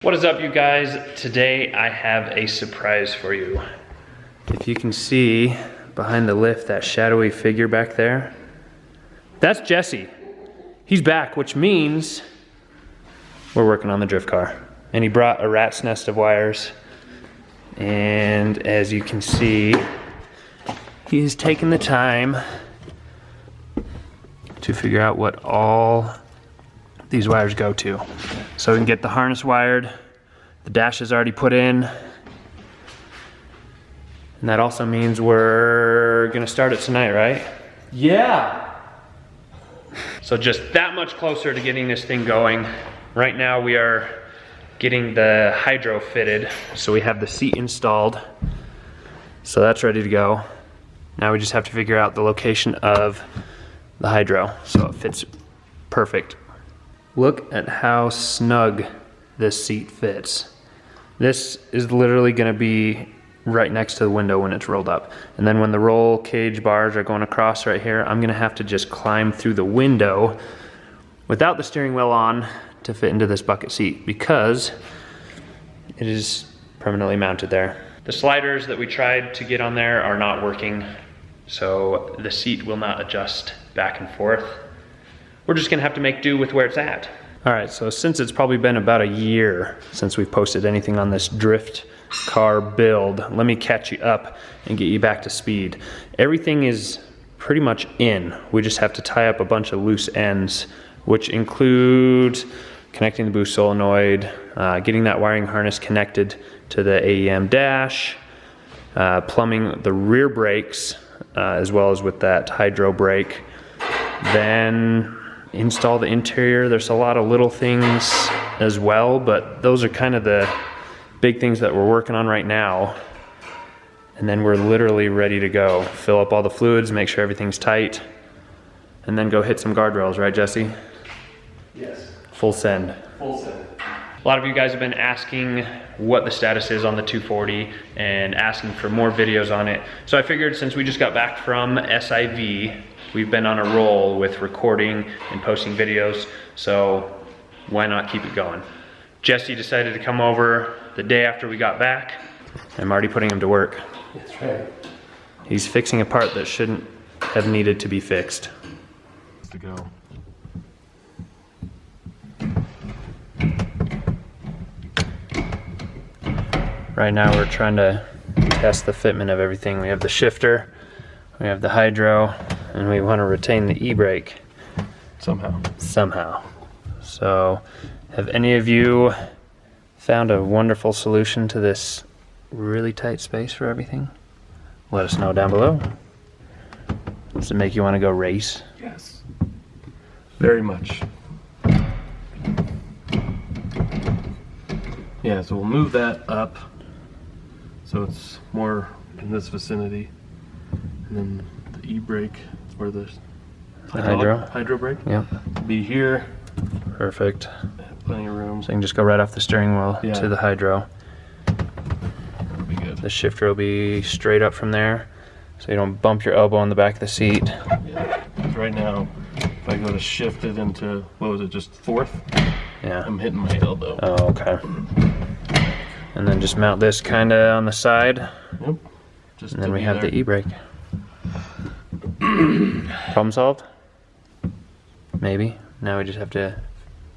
What is up, you guys? Today I have a surprise for you. If you can see behind the lift, that shadowy figure back there, that's Jesse. He's back, which means we're working on the drift car. And he brought a rat's nest of wires. And as you can see, he's taken the time to figure out what all these wires go to. So we can get the harness wired, the dash is already put in, and that also means we're gonna start it tonight, right? Yeah! So just that much closer to getting this thing going. Right now we are getting the hydro fitted, so we have the seat installed. So that's ready to go. Now we just have to figure out the location of the hydro so it fits perfect. Look at how snug this seat fits. This is literally gonna be right next to the window when it's rolled up. And then when the roll cage bars are going across right here, I'm gonna have to just climb through the window without the steering wheel on to fit into this bucket seat because it is permanently mounted there. The sliders that we tried to get on there are not working, so the seat will not adjust back and forth. We're just gonna have to make do with where it's at. All right, so since it's probably been about a year since we've posted anything on this drift car build, let me catch you up and get you back to speed. Everything is pretty much in. We just have to tie up a bunch of loose ends, which include connecting the boost solenoid, getting that wiring harness connected to the AEM dash, plumbing the rear brakes, as well as with that hydro brake. Then install the interior. There's a lot of little things as well, but those are kind of the big things that we're working on right now. And then we're literally ready to go. Fill up all the fluids, make sure everything's tight, and then go hit some guardrails, right, Jesse? Yes. Full send. Full send. A lot of you guys have been asking what the status is on the 240 and asking for more videos on it. So I figured since we just got back from SIV, we've been on a roll with recording and posting videos, so why not keep it going? Jesse decided to come over the day after we got back. I'm already putting him to work. That's right. He's fixing a part that shouldn't have needed to be fixed. To go. Right now we're trying to test the fitment of everything. We have the shifter, we have the hydro, and we want to retain the e-brake. Somehow. So, have any of you found a wonderful solution to this really tight space for everything? Let us know down below. Does it make you want to go race? Yes. Very much. Yeah, so we'll move that up so it's more in this vicinity. And then the e-brake is where the hydro brake. Yep. Will be here. Perfect. Plenty of room. So you can just go right off the steering wheel to the hydro. That'll be good. The shifter will be straight up from there, so you don't bump your elbow on the back of the seat. Yeah. 'Cause right now, if I go to shift it into, what was it, just fourth? Yeah. I'm hitting my elbow. Oh, okay. And then just mount this kind of on the side. Yep. Just And then we have the e-brake. Problem solved? Maybe. Now we just have to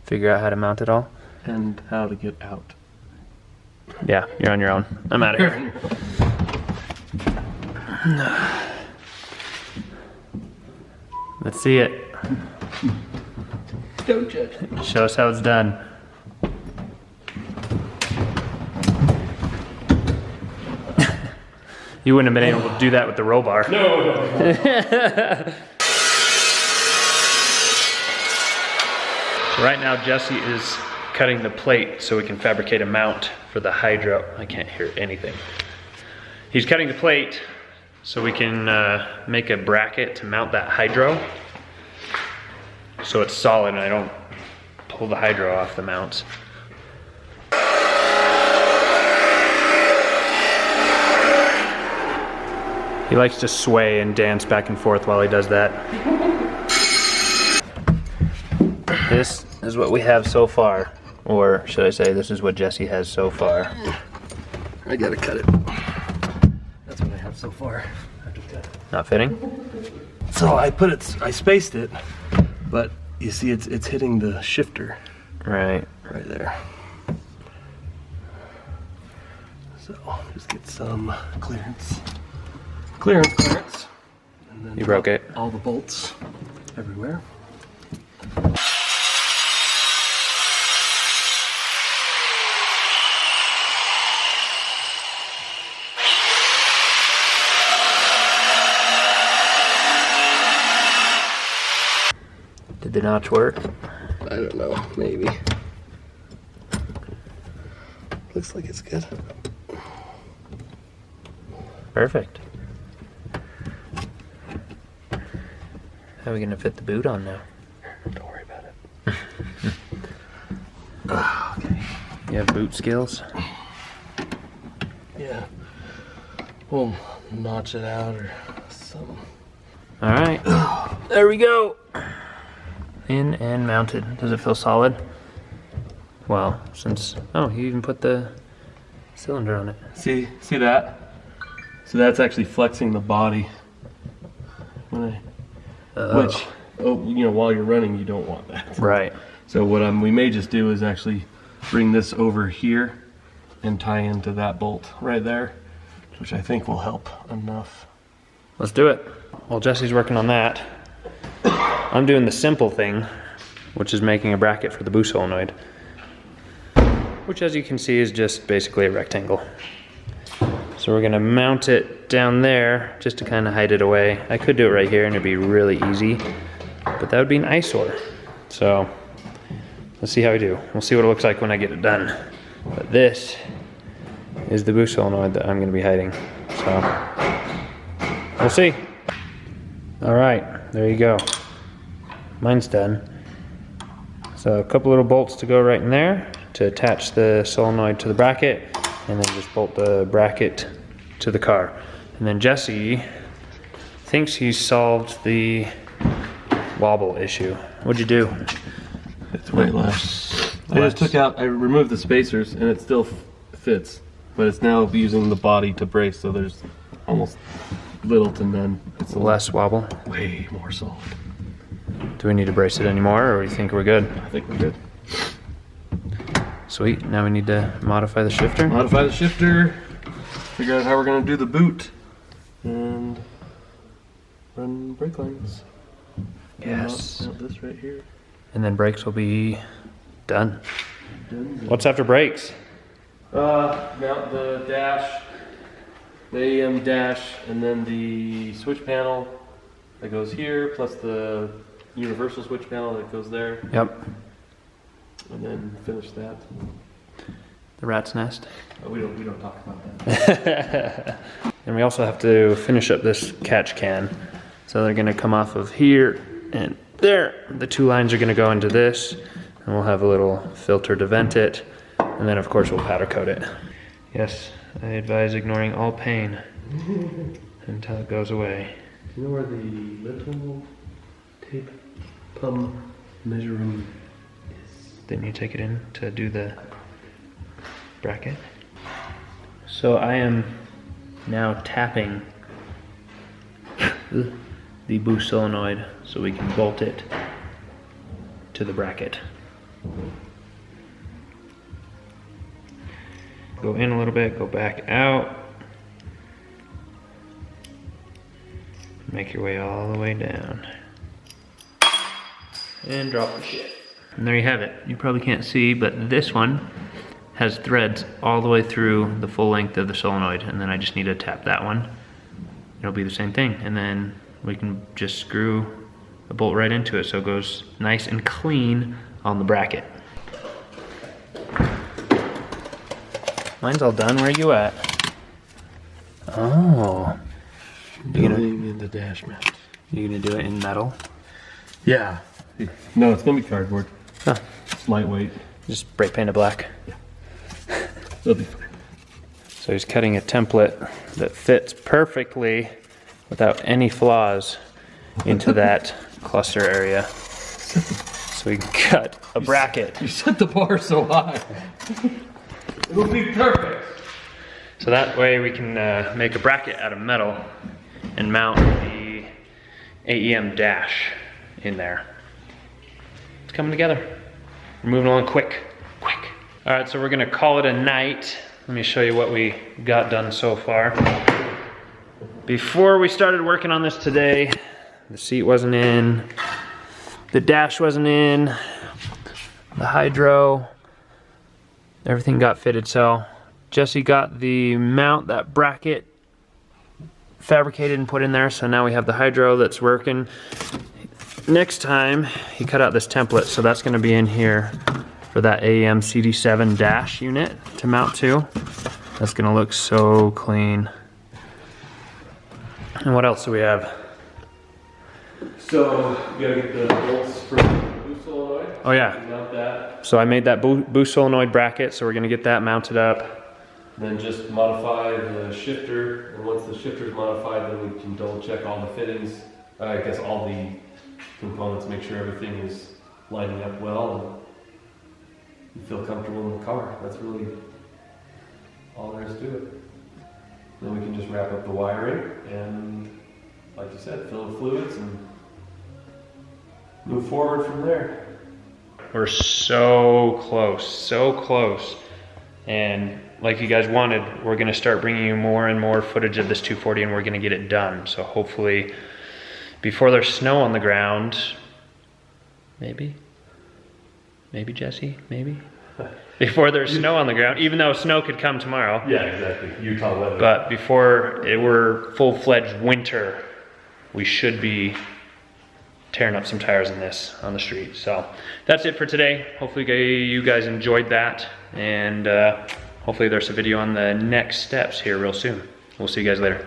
figure out how to mount it all. And how to get out. Yeah, you're on your own. I'm out of here. Let's see it. Don't judge. Show us how it's done. You wouldn't have been able to do that with the roll bar. No. So right now Jesse is cutting the plate so we can fabricate a mount for the hydro. I can't hear anything. He's cutting the plate so we can make a bracket to mount that hydro so it's solid and I don't pull the hydro off the mounts. He likes to sway and dance back and forth while he does that. This is what we have so far. Or should I say, this is what Jesse has so far. I gotta cut it. That's what I have so far. I have to cut it. Not fitting? So I spaced it, but you see it's hitting the shifter. Right there. So just get some clearance. And then You broke it. All the bolts everywhere. Did the notch work? I don't know, maybe. Looks like it's good. Perfect. How are we gonna fit the boot on now? Don't worry about it. Okay. You have boot skills? Yeah. We'll notch it out or something. All right, there we go. In and mounted. Does it feel solid? Well, oh, you even put the cylinder on it. See that? So that's actually flexing the body. Which, while you're running, you don't want that. Right. So what we may just do is actually bring this over here and tie into that bolt right there, which I think will help enough. Let's do it. While Jesse's working on that, I'm doing the simple thing, which is making a bracket for the boost solenoid, which as you can see is just basically a rectangle. So we're gonna mount it down there just to kind of hide it away. I could do it right here and it'd be really easy, but that would be an eyesore. So let's see how we do. We'll see what it looks like when I get it done. But this is the boost solenoid that I'm gonna be hiding. So we'll see. All right, there you go. Mine's done. So a couple little bolts to go right in there to attach the solenoid to the bracket, and then just bolt the bracket to the car. And then Jesse thinks he's solved the wobble issue. What'd you do? It's way less. I removed the spacers and it still fits, but it's now using the body to brace, so there's almost little to none. It's Less wobble? Way more solid. Do we need to brace it anymore, or do you think we're good? I think we're good. Sweet, now we need to modify the shifter? Modify the shifter, figure out how we're gonna do the boot, and run brake lines. Yes. Mount this right here. And then brakes will be done. What's after brakes? Mount the dash, the AM dash, and then the switch panel that goes here, plus the universal switch panel that goes there. Yep. And then finish that. The rat's nest. Oh, we don't talk about that. And we also have to finish up this catch can. So they're gonna come off of here and there. The two lines are gonna go into this, and we'll have a little filter to vent it. And then of course we'll powder coat it. Yes, I advise ignoring all pain until it goes away. Do you know where the little tape pump measuring is? Then you take it in to do the bracket. So I am now tapping the boost solenoid so we can bolt it to the bracket. Go in a little bit, go back out. Make your way all the way down. And drop the shit. And there you have it. You probably can't see, but this one has threads all the way through the full length of the solenoid, and then I just need to tap that one. It'll be the same thing, and then we can just screw a bolt right into it so it goes nice and clean on the bracket. Mine's all done. Where are you at? Oh. Building in the dash mount. You gonna do it in metal? Yeah. No, it's gonna be cardboard. Huh. It's lightweight. Just spray paint it black. Yeah. It'll be fine. So he's cutting a template that fits perfectly without any flaws into that cluster area. so we can cut a bracket. You set the bar so high. It'll be perfect. So that way we can make a bracket out of metal and mount the AEM dash in there. It's coming together. We're moving along quick. All right, so we're gonna call it a night. Let me show you what we got done so far. Before we started working on this today, the seat wasn't in, the dash wasn't in, the hydro, everything got fitted. So Jesse got the mount, that bracket, fabricated and put in there. So now we have the hydro that's working. Next time, he cut out this template, so that's gonna be in here for that AEM CD7 dash unit to mount to. That's gonna look so clean. And what else do we have? So you gotta get the bolts for the boost solenoid. Oh yeah. Mount that. So I made that boost solenoid bracket, so we're gonna get that mounted up. Then just modify the shifter, and once the shifter is modified, then we can double check all the fittings. I guess all the components, make sure everything is lining up well, and you feel comfortable in the car. That's really all there is to it. Then we can just wrap up the wiring and, like you said, fill the fluids and move forward from there. We're so close. And like you guys wanted, we're gonna start bringing you more and more footage of this 240, and we're gonna get it done. So hopefully before there's snow on the ground, maybe Jesse, maybe? Before there's snow on the ground, even though snow could come tomorrow. Yeah, exactly. Utah weather. But before we're full-fledged winter, we should be tearing up some tires in this on the street. So that's it for today. Hopefully you guys enjoyed that, and hopefully there's a video on the next steps here real soon. We'll see you guys later.